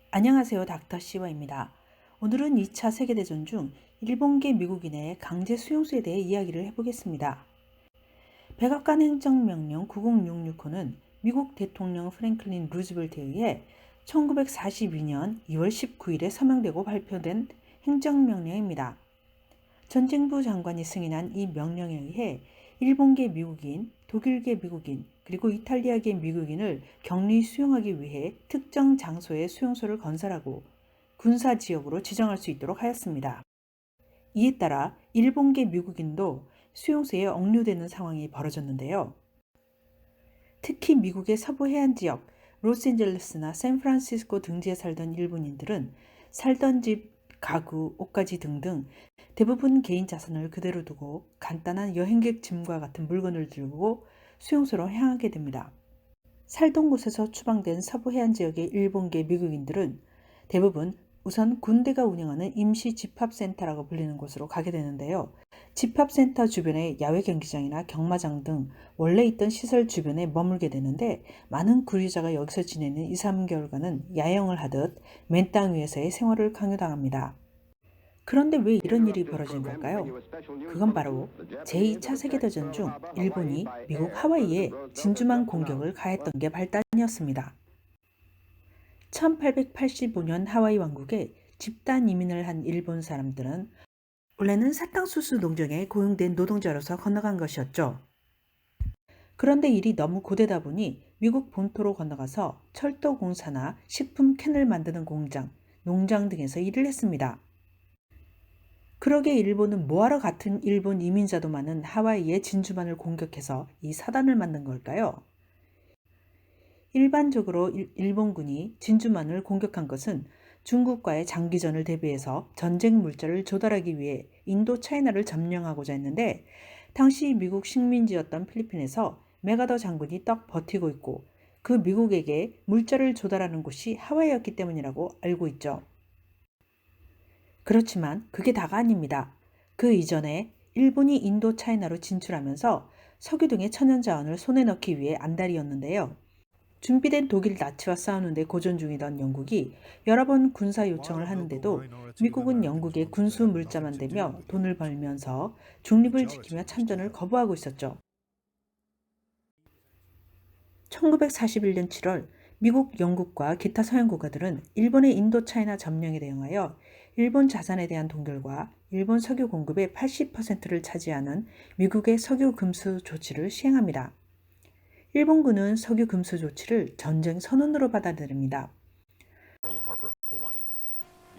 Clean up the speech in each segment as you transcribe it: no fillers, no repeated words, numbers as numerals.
안녕하세요. 닥터 시와입니다. 오늘은 2차 세계대전 중 일본계 미국인의 강제 수용소에 대해 이야기를 해보겠습니다. 백악관 행정명령 9066호는 미국 대통령 프랭클린 루즈벨트에 의해 1942년 2월 19일에 서명되고 발표된 행정명령입니다. 전쟁부 장관이 승인한 이 명령에 의해 일본계 미국인, 독일계 미국인, 그리고 이탈리아계 미국인을 격리 수용하기 위해 특정 장소에 수용소를 건설하고 군사지역으로 지정할 수 있도록 하였습니다. 이에 따라 일본계 미국인도 수용소에 억류되는 상황이 벌어졌는데요. 특히 미국의 서부 해안지역, 로스앤젤레스나 샌프란시스코 등지에 살던 일본인들은 살던 집, 가구, 옷가지 등등 대부분 개인 자산을 그대로 두고 간단한 여행객 짐과 같은 물건을 들고 수용소로 향하게 됩니다. 살던 곳에서 추방된 서부 해안 지역의 일본계 미국인들은 대부분 우선 군대가 운영하는 임시 집합센터라고 불리는 곳으로 가게 되는데요. 집합센터 주변의 야외 경기장이나 경마장 등 원래 있던 시설 주변에 머물게 되는데 많은 구류자가 여기서 지내는 2, 3개월간은 야영을 하듯 맨 땅 위에서의 생활을 강요당합니다. 그런데 왜 이런 일이 벌어진 걸까요? 그건 바로 제2차 세계대전 중 일본이 미국 하와이에 진주만 공격을 가했던 게 발단이었습니다. 1885년 하와이 왕국에 집단 이민을 한 일본 사람들은 원래는 사탕수수 농장에 고용된 노동자로서 건너간 것이었죠. 그런데 일이 너무 고되다 보니 미국 본토로 건너가서 철도 공사나 식품 캔을 만드는 공장, 농장 등에서 일을 했습니다. 그러게 일본은 뭐하러 같은 일본 이민자도 많은 하와이의 진주만을 공격해서 이 사단을 만든 걸까요? 일반적으로 일본군이 진주만을 공격한 것은 중국과의 장기전을 대비해서 전쟁 물자를 조달하기 위해 인도 차이나를 점령하고자 했는데 당시 미국 식민지였던 필리핀에서 메가더 장군이 떡 버티고 있고 그 미국에게 물자를 조달하는 곳이 하와이였기 때문이라고 알고 있죠. 그렇지만 그게 다가 아닙니다. 그 이전에 일본이 인도 차이나로 진출하면서 석유 등의 천연자원을 손에 넣기 위해 안달이었는데요. 준비된 독일 나치와 싸우는데 고전 중이던 영국이 여러 번 군사 요청을 하는데도 미국은 영국의 군수 물자만 대며 돈을 벌면서 중립을 지키며 참전을 거부하고 있었죠. 1941년 7월 미국, 영국과 기타 서양 국가들은 일본의 인도 차이나 점령에 대응하여 일본 자산에 대한 동결과 일본 석유 공급의 80%를 차지하는 미국의 석유 금수 조치를 시행합니다. 일본군은 석유 금수 조치를 전쟁 선언으로 받아들입니다.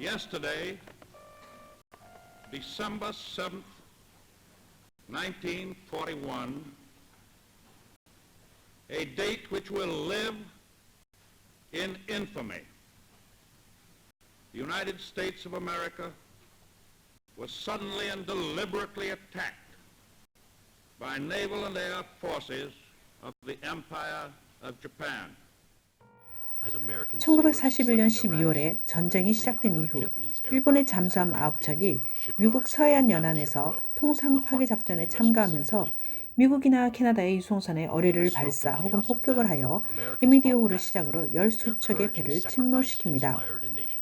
Yesterday, December 7th, 1941, a date which will live in infamy. The United States of America was suddenly and deliberately attacked by naval and air forces of the Empire of Japan. 1941년 12월에 전쟁이 시작된 이후 일본의 잠수함 9척이 미국 서해안 연안에서 통상 파괴 작전에 참가하면서 미국이나 캐나다의 유송선에 어뢰를 발사 혹은 폭격을 하여 에미디오호를 시작으로 열 수척의 배를 침몰시킵니다.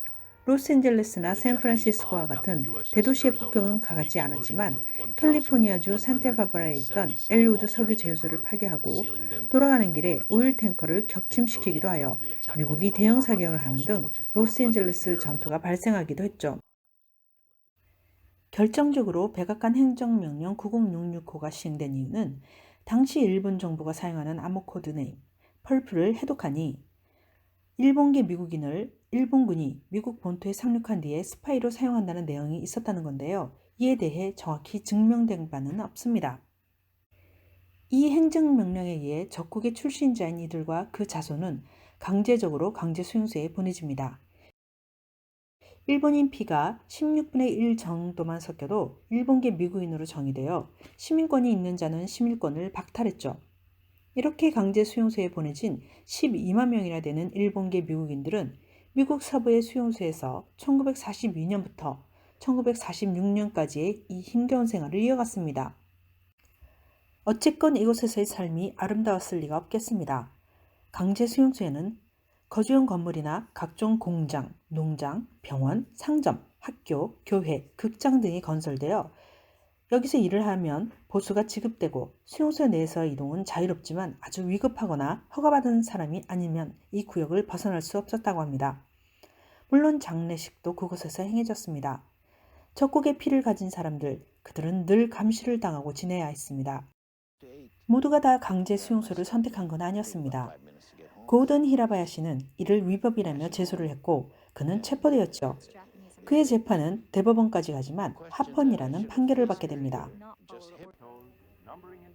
로스앤젤레스나 샌프란시스코와 같은 대도시의 폭격은 가하지 않았지만 캘리포니아주 산타바바라에 있던 엘우드 석유 제휴소를 파괴하고 돌아가는 길에 오일 탱커를 격침시키기도 하여 미국이 대형 사격을 하는 등 로스앤젤레스 전투가 발생하기도 했죠. 결정적으로 백악관 행정명령 9066호가 시행된 이유는 당시 일본 정부가 사용하는 암호 코드 네임 펄프를 해독하니 일본계 미국인을 일본군이 미국 본토에 상륙한 뒤에 스파이로 사용한다는 내용이 있었다는 건데요. 이에 대해 정확히 증명된 바는 없습니다. 이 행정명령에 의해 적국의 출신자인 이들과 그 자손은 강제적으로 강제 수용소에 보내집니다. 일본인 피가 16분의 1 정도만 섞여도 일본계 미국인으로 정의되어 시민권이 있는 자는 시민권을 박탈했죠. 이렇게 강제 수용소에 보내진 12만 명이나 되는 일본계 미국인들은 미국 서부의 수용소에서 1942년부터 1946년까지의 이 힘겨운 생활을 이어갔습니다. 어쨌건 이곳에서의 삶이 아름다웠을 리가 없겠습니다. 강제 수용소에는 거주용 건물이나 각종 공장, 농장, 병원, 상점, 학교, 교회, 극장 등이 건설되어 여기서 일을 하면 보수가 지급되고 수용소 내에서 이동은 자유롭지만 아주 위급하거나 허가받은 사람이 아니면 이 구역을 벗어날 수 없었다고 합니다. 물론 장례식도 그곳에서 행해졌습니다. 적국의 피를 가진 사람들, 그들은 늘 감시를 당하고 지내야 했습니다. 모두가 다 강제 수용소를 선택한 건 아니었습니다. 고든 히라바야시는 이를 위법이라며 제소를 했고 그는 체포되었죠. 그의 재판은 대법원까지 가지만 합헌이라는 판결을 받게 됩니다.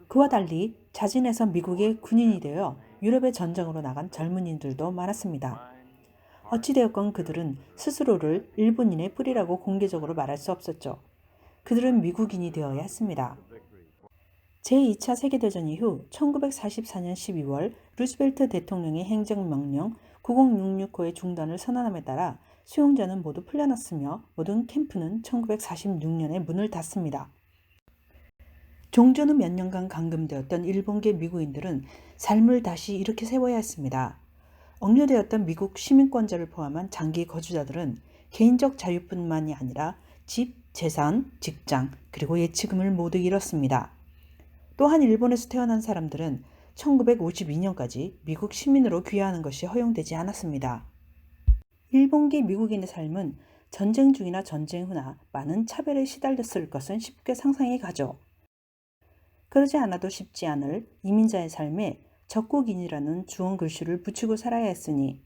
그와 달리 자진해서 미국의 군인이 되어 유럽의 전장으로 나간 젊은이들도 많았습니다. 어찌되었건 그들은 스스로를 일본인의 뿌리라고 공개적으로 말할 수 없었죠. 그들은 미국인이 되어야 했습니다. 제2차 세계대전 이후 1944년 12월 루즈벨트 대통령의 행정명령 90665의 중단을 선언함에 따라 수용자는 모두 풀려났으며 모든 캠프는 1946년에 문을 닫습니다. 종전 후 몇 년간 감금되었던 일본계 미국인들은 삶을 다시 이렇게 세워야 했습니다. 억류되었던 미국 시민권자를 포함한 장기 거주자들은 개인적 자유뿐만이 아니라 집, 재산, 직장, 그리고 예치금을 모두 잃었습니다. 또한 일본에서 태어난 사람들은 1952년까지 미국 시민으로 귀화하는 것이 허용되지 않았습니다. 일본계 미국인의 삶은 전쟁 중이나 전쟁 후나 많은 차별에 시달렸을 것은 쉽게 상상이 가죠. 그러지 않아도 쉽지 않을 이민자의 삶에 적국인이라는 주원 글씨를 붙이고 살아야 했으니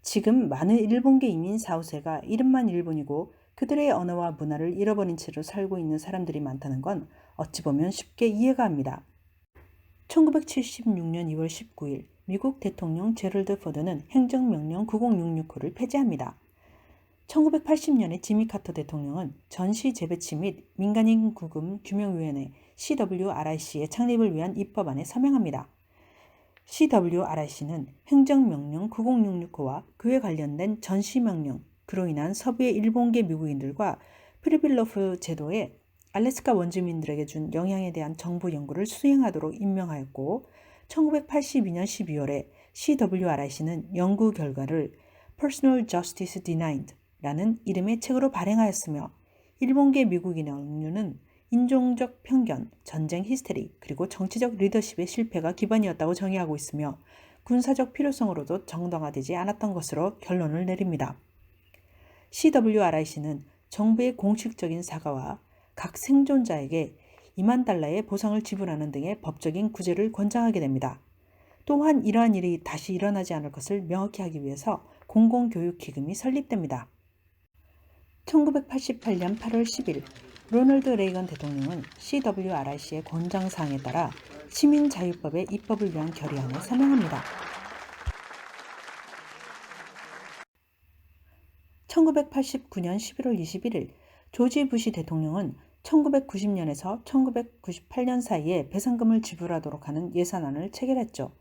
지금 많은 일본계 이민 4, 5세가 이름만 일본이고 그들의 언어와 문화를 잃어버린 채로 살고 있는 사람들이 많다는 건 어찌 보면 쉽게 이해가 합니다. 1976년 2월 19일 미국 대통령 제럴드 포드는 행정명령 90665를 폐지합니다. 1980년에 지미 카터 대통령은 전시 재배치 및 민간인 구금 규명위원회 CWRIC의 창립을 위한 입법안에 서명합니다. CWRIC는 행정명령 90665와 그에 관련된 전시명령, 그로 인한 서부의 일본계 미국인들과 프리빌로프 제도에 알래스카 원주민들에게 준 영향에 대한 정부 연구를 수행하도록 임명하였고 1982년 12월에 CWRIC는 연구 결과를 Personal Justice Denied 라는 이름의 책으로 발행하였으며 일본계 미국인의 억류는 인종적 편견, 전쟁 히스테리, 그리고 정치적 리더십의 실패가 기반이었다고 정의하고 있으며 군사적 필요성으로도 정당화되지 않았던 것으로 결론을 내립니다. CWRIC는 정부의 공식적인 사과와 각 생존자에게 $20,000의 보상을 지불하는 등의 법적인 구제를 권장하게 됩니다. 또한 이러한 일이 다시 일어나지 않을 것을 명확히 하기 위해서 공공교육기금이 설립됩니다. 1988년 8월 10일 로널드 레이건 대통령은 CWRIC의 권장사항에 따라 시민자유법의 입법을 위한 결의안에 서명합니다. 1989년 11월 21일 조지 부시 대통령은 1990년에서 1998년 사이에 배상금을 지불하도록 하는 예산안을 체결했죠.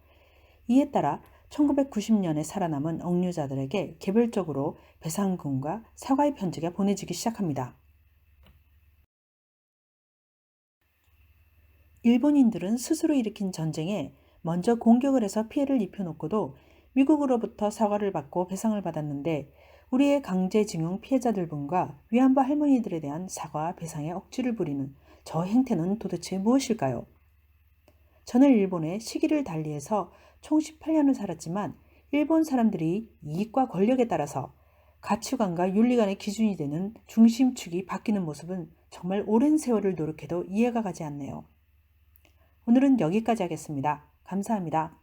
이에 따라 1990년에 살아남은 억류자들에게 개별적으로 배상금과 사과의 편지가 보내지기 시작합니다. 일본인들은 스스로 일으킨 전쟁에 먼저 공격을 해서 피해를 입혀놓고도 미국으로부터 사과를 받고 배상을 받았는데 우리의 강제징용 피해자들분과 위안부 할머니들에 대한 사과와 배상에 억지를 부리는 저 행태는 도대체 무엇일까요? 저는 일본에 시기를 달리해서 총 18년을 살았지만 일본 사람들이 이익과 권력에 따라서 가치관과 윤리관의 기준이 되는 중심축이 바뀌는 모습은 정말 오랜 세월을 노력해도 이해가 가지 않네요. 오늘은 여기까지 하겠습니다. 감사합니다.